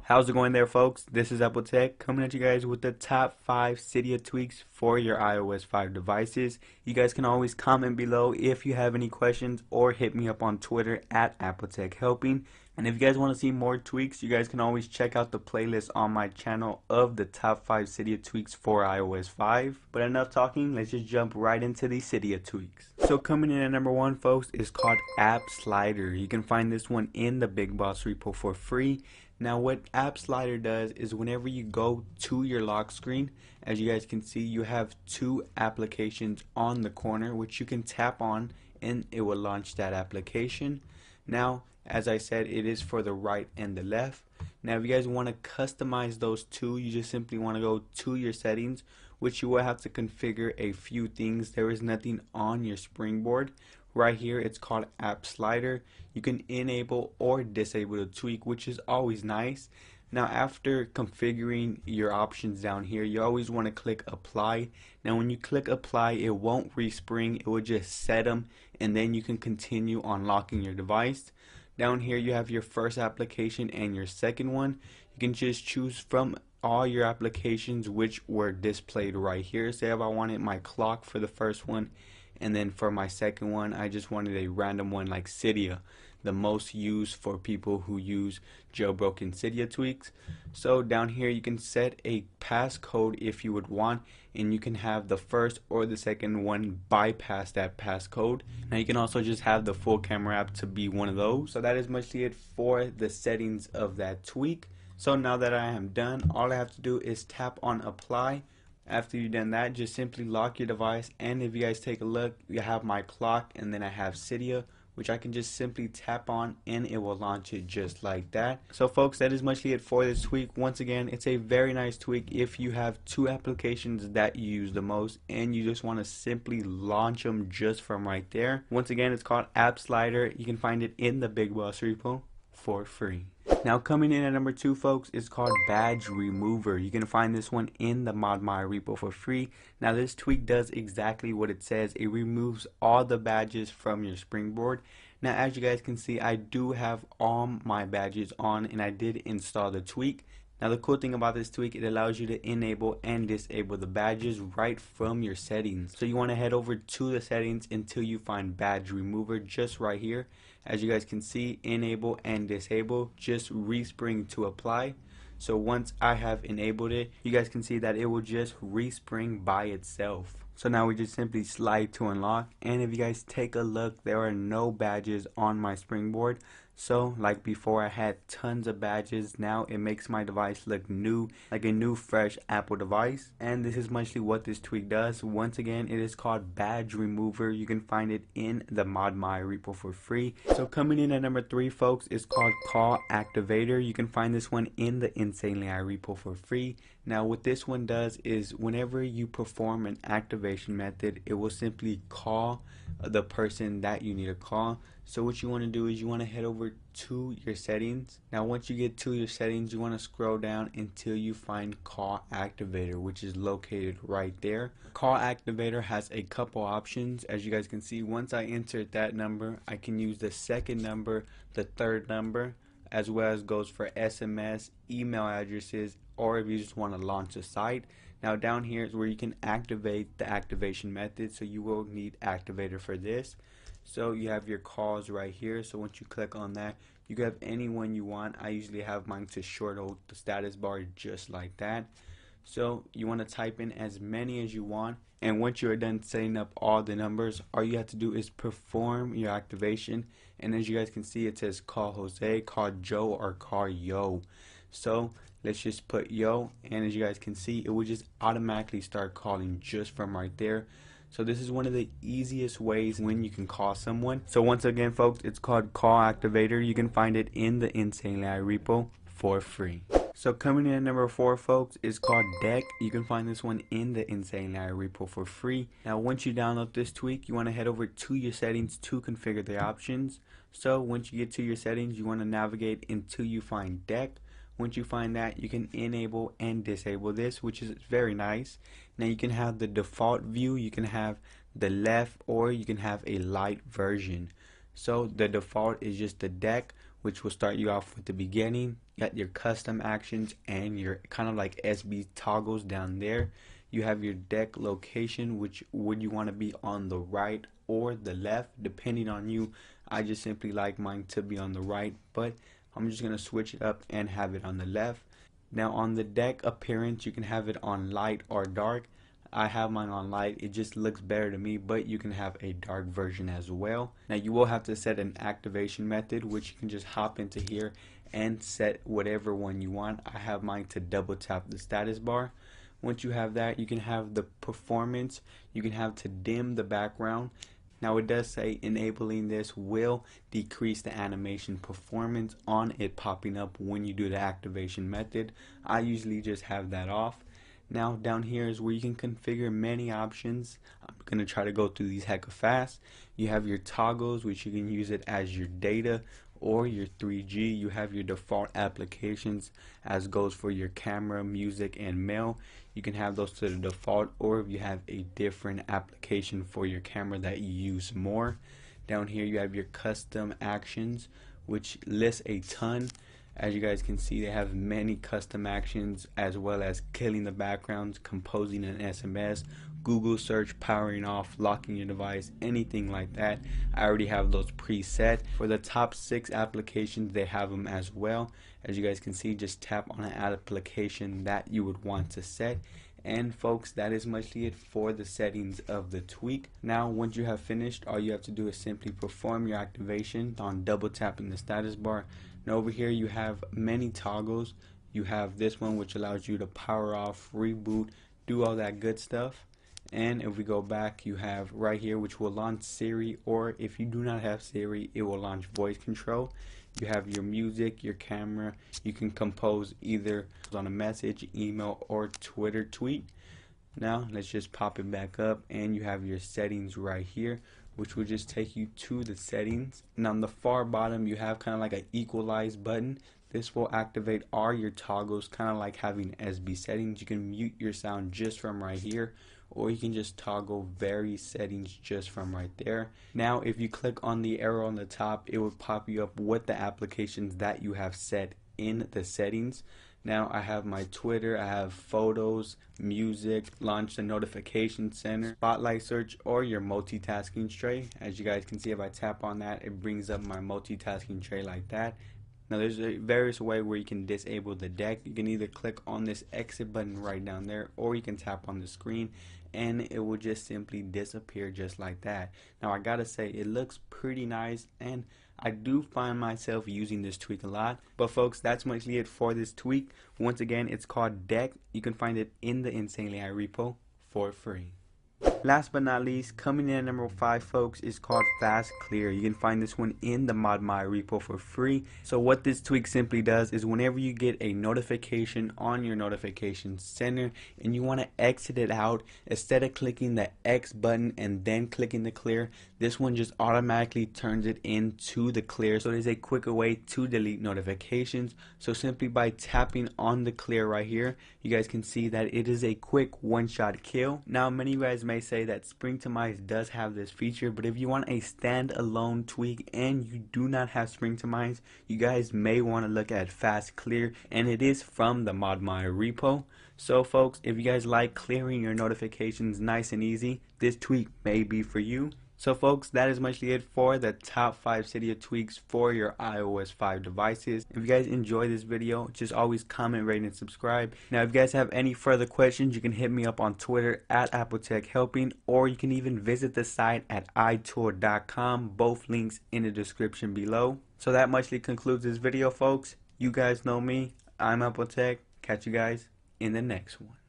How's it going there, folks? This is Apple Tech coming at you guys with the top 5 Cydia tweaks for your iOS 5 devices. You guys can always comment below if you have any questions or hit me up on Twitter at Apple Tech Helping. And if you guys want to see more tweaks, you guys can always check out the playlist on my channel of the top 5 Cydia tweaks for iOS 5. But enough talking, let's just jump right into these Cydia tweaks. So coming in at number 1, folks, is called App Slider. You can find this one in the Big Boss repo for free. Now what App Slider does is whenever you go to your lock screen, as you guys can see, you have 2 applications on the corner which you can tap on and it will launch that application. Now, as I said, it is for the right and the left. Now if you guys want to customize those 2, you just simply want to go to your settings, which you will have to configure a few things. There is nothing on your springboard. Right here it's called App Slider. You can enable or disable the tweak, which is always nice. Now after configuring your options down here, you always want to click apply. Now when you click apply, it won't respring, it will just set them, and then you can continue unlocking your device. Down here you have your first application and your second one. You can just choose from all your applications which were displayed right here. Say if I wanted my clock for the first one, and then for my second one I just wanted a random one like Cydia, the most used for people who use jailbroken Cydia tweaks. So down here you can set a passcode if you would want, and you can have the first or the second one bypass that passcode. Now you can also just have the full camera app to be one of those. So that is mostly it for the settings of that tweak. So now that I am done, all I have to do is tap on apply. After you've done that, just simply lock your device, and if you guys take a look, you have my clock and then I have Cydia, which I can just simply tap on and it will launch it just like that. So folks, that is mostly it for this tweak. Once again, it's a very nice tweak if you have 2 applications that you use the most and you just want to simply launch them just from right there. Once again, it's called App Slider. You can find it in the Big Boss repo for free. Now coming in at number 2, folks, is called Badge Remover. You can find this one in the ModMy repo for free. Now this tweak does exactly what it says. It removes all the badges from your springboard. Now as you guys can see, I do have all my badges on and I did install the tweak. Now the cool thing about this tweak, it allows you to enable and disable the badges right from your settings. So you want to head over to the settings until you find Badge Remover just right here. As you guys can see, enable and disable, just respring to apply. So once I have enabled it, you guys can see that it will just respring by itself. So now we just simply slide to unlock, and if you guys take a look, there are no badges on my springboard. So like before I had tons of badges, now it makes my device look new, like a new fresh Apple device. And this is mostly what this tweak does. Once again, it is called Badge Remover. You can find it in the ModMy repo for free. So coming in at number 3, folks, is called Call Activator. You can find this one in the Insanely I repo for free. Now what this one does is whenever you perform an activation method, it will simply call the person that you need to call. So what you want to do is you want to head over to your settings. Now once you get to your settings, you want to scroll down until you find Call Activator, which is located right there. Call Activator has a couple options. As you guys can see, once I entered that number, I can use the second number, the third number, as well as goes for SMS, email addresses, or if you just want to launch a site. Now down here is where you can activate the activation method, so you will need Activator for this. So you have your calls right here, so once you click on that, you can have any one you want. I usually have mine to short hold the status bar just like that. So you want to type in as many as you want, and once you are done setting up all the numbers, all you have to do is perform your activation. And as you guys can see, it says call Jose, call Joe, or call Yo. So let's just put Yo, and as you guys can see, it will just automatically start calling just from right there. So this is one of the easiest ways when you can call someone. So once again, folks, it's called Call Activator. You can find it in the Insanely I repo for free. So coming in at number 4, folks, is called Deck. You can find this one in the Insanely I repo for free. Now once you download this tweak, you want to head over to your settings to configure the options. So once you get to your settings, you want to navigate until you find Deck. Once you find that, you can enable and disable this, which is very nice. Now you can have the default view, you can have the left, or you can have a light version. So the default is just the deck. which will start you off with the beginning. You got your custom actions and your kind of like SB toggles down there. You have your deck location, which would you want to be on the right or the left, depending on you. I just simply like mine to be on the right, but I'm just going to switch it up and have it on the left. Now on the deck appearance, you can have it on light or dark. I have mine on light. It just looks better to me, but you can have a dark version as well. Now you will have to set an activation method, which you can just hop into here and set whatever one you want. I have mine to double tap the status bar. Once you have that, you can have the performance. You can have to dim the background. Now it does say enabling this will decrease the animation performance on it popping up when you do the activation method. I usually just have that off. Now down here is where you can configure many options. I'm going to try to go through these hecka fast. You have your toggles, which you can use it as your data or your 3G. You have your default applications, as goes for your camera, music, and mail. You can have those to the default, or if you have a different application for your camera that you use more. Down here you have your custom actions, which lists a ton. As you guys can see, they have many custom actions, as well as killing the backgrounds, composing an SMS, Google search, powering off, locking your device, anything like that. I already have those preset. For the top 6 applications, they have them as well. As you guys can see, just tap on an application that you would want to set. And folks, that is mostly it for the settings of the tweak. Now once you have finished, all you have to do is simply perform your activation on double tapping the status bar. Now over here you have many toggles. You have this one, which allows you to power off, reboot, do all that good stuff. And if we go back, you have right here, which will launch Siri, or if you do not have Siri, it will launch voice control. You have your music, your camera. You can compose either on a message, email, or Twitter tweet. Now let's just pop it back up, and you have your settings right here, which will just take you to the settings. And on the far bottom, you have kind of like an equalize button. This will activate all your toggles, kind of like having SB settings. You can mute your sound just from right here, or you can just toggle various settings just from right there. Now if you click on the arrow on the top, it will pop you up with the applications that you have set in the settings. Now I have my Twitter, I have photos, music, launch the notification center, spotlight search, or your multitasking tray. As you guys can see, if I tap on that, it brings up my multitasking tray like that. Now there's a various way where you can disable the deck. You can either click on this exit button right down there, or you can tap on the screen and it will just simply disappear just like that. Now I gotta say, it looks pretty nice, and I do find myself using this tweak a lot. But folks, that's mostly it for this tweak. Once again, it's called Deck. You can find it in the Insanely High repo for free. Last but not least, coming in at number 5, folks, is called Fast Clear. You can find this one in the ModMy repo for free. So what this tweak simply does is whenever you get a notification on your notification center and you want to exit it out, instead of clicking the X button and then clicking the clear, this one just automatically turns it into the clear. So it is a quicker way to delete notifications. So simply by tapping on the clear right here, you guys can see that it is a quick one-shot kill. Now many of you guys may say that Springtomize does have this feature, but if you want a standalone tweak and you do not have Springtomize, you guys may want to look at Fast Clear, and it is from the ModMy repo. So folks, if you guys like clearing your notifications nice and easy, this tweak may be for you. So folks, that is mostly it for the top 5 Cydia tweaks for your iOS 5 devices. If you guys enjoy this video, just always comment, rate, and subscribe. Now if you guys have any further questions, you can hit me up on Twitter at AppleTechHelping, or you can even visit the site at itour.com. Both links in the description below. So that mostly concludes this video, folks. You guys know me. I'm AppleTech. Catch you guys in the next one.